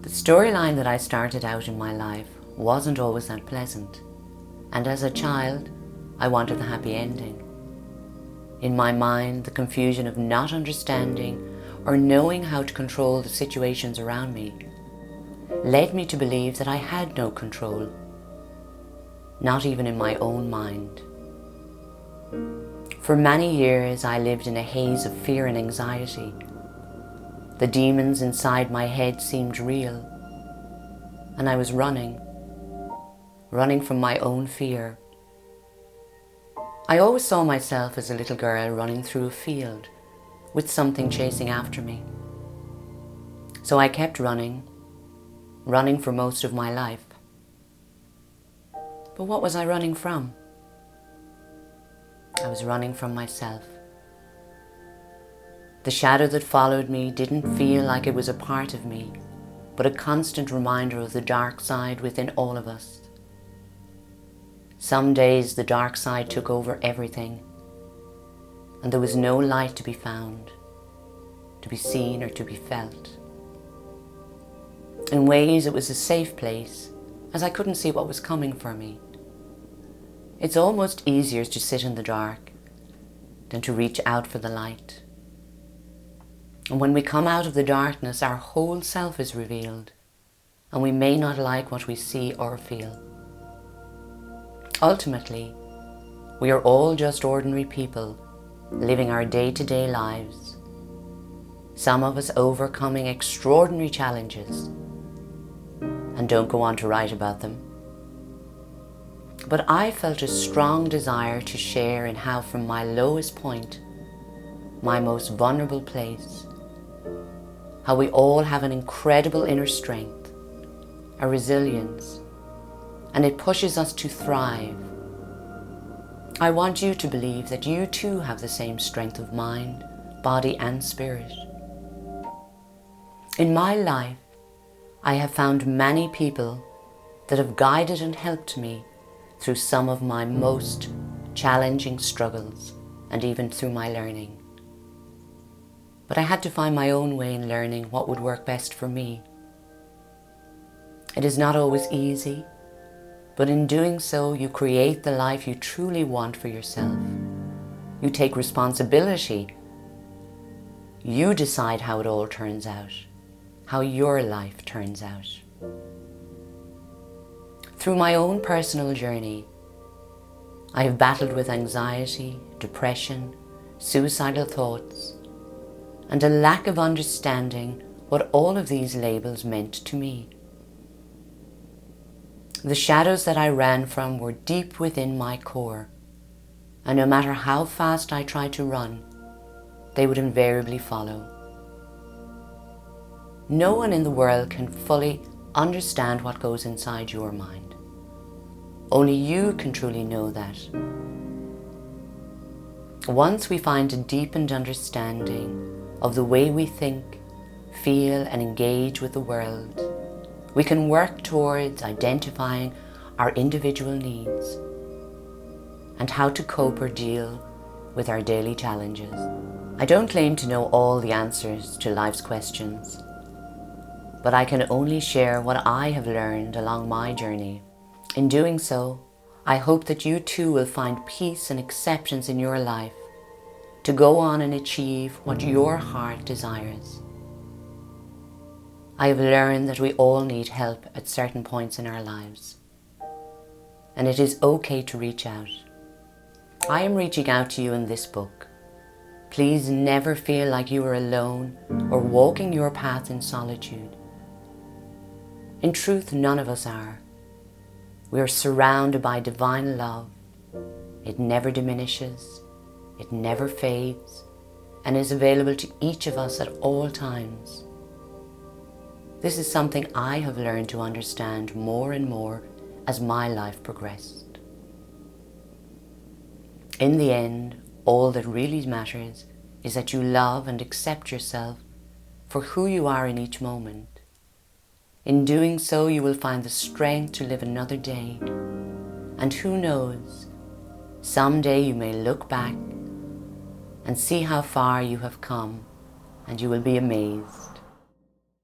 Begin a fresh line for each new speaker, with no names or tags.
The storyline that I started out in my life wasn't always that pleasant, and as a child, I wanted the happy ending. In my mind, the confusion of not understanding or knowing how to control the situations around me led me to believe that I had no control, not even in my own mind. For many years, I lived in a haze of fear and anxiety. The demons inside my head seemed real, and I was running from my own fear. I always saw myself as a little girl running through a field with something chasing after me. So I kept running for most of my life. But what was I running from? I was running from myself. The shadow that followed me didn't feel like it was a part of me, but a constant reminder of the dark side within all of us. Some days the dark side took over everything, and there was no light to be found, to be seen or to be felt. In ways it was a safe place, as I couldn't see what was coming for me. It's almost easier to sit in the dark than to reach out for the light. And when we come out of the darkness, our whole self is revealed, and we may not like what we see or feel. Ultimately, we are all just ordinary people living our day-to-day lives, some of us overcoming extraordinary challenges and don't go on to write about them. But I felt a strong desire to share in how from my lowest point, my most vulnerable place, how we all have an incredible inner strength, a resilience, and it pushes us to thrive. I want you to believe that you too have the same strength of mind, body and spirit. In my life, I have found many people that have guided and helped me through some of my most challenging struggles and even through my learning. But I had to find my own way in learning what would work best for me. It is not always easy, but in doing so, you create the life you truly want for yourself. You take responsibility. You decide how it all turns out, how your life turns out. Through my own personal journey, I have battled with anxiety, depression, suicidal thoughts, and a lack of understanding what all of these labels meant to me. The shadows that I ran from were deep within my core, and no matter how fast I tried to run, they would invariably follow. No one in the world can fully understand what goes inside your mind. Only you can truly know that. Once we find a deepened understanding of the way we think, feel, and engage with the world, we can work towards identifying our individual needs and how to cope or deal with our daily challenges. I don't claim to know all the answers to life's questions, but I can only share what I have learned along my journey. In doing so, I hope that you too will find peace and acceptance in your life to go on and achieve what your heart desires. I have learned that we all need help at certain points in our lives, and it is okay to reach out. I am reaching out to you in this book. Please never feel like you are alone or walking your path in solitude. In truth, none of us are. We are surrounded by divine love. It never diminishes, it never fades, and is available to each of us at all times. This is something I have learned to understand more and more as my life progressed. In the end, all that really matters is that you love and accept yourself for who you are in each moment. In doing so, you will find the strength to live another day. And who knows, someday you may look back and see how far you have come, and you will be amazed.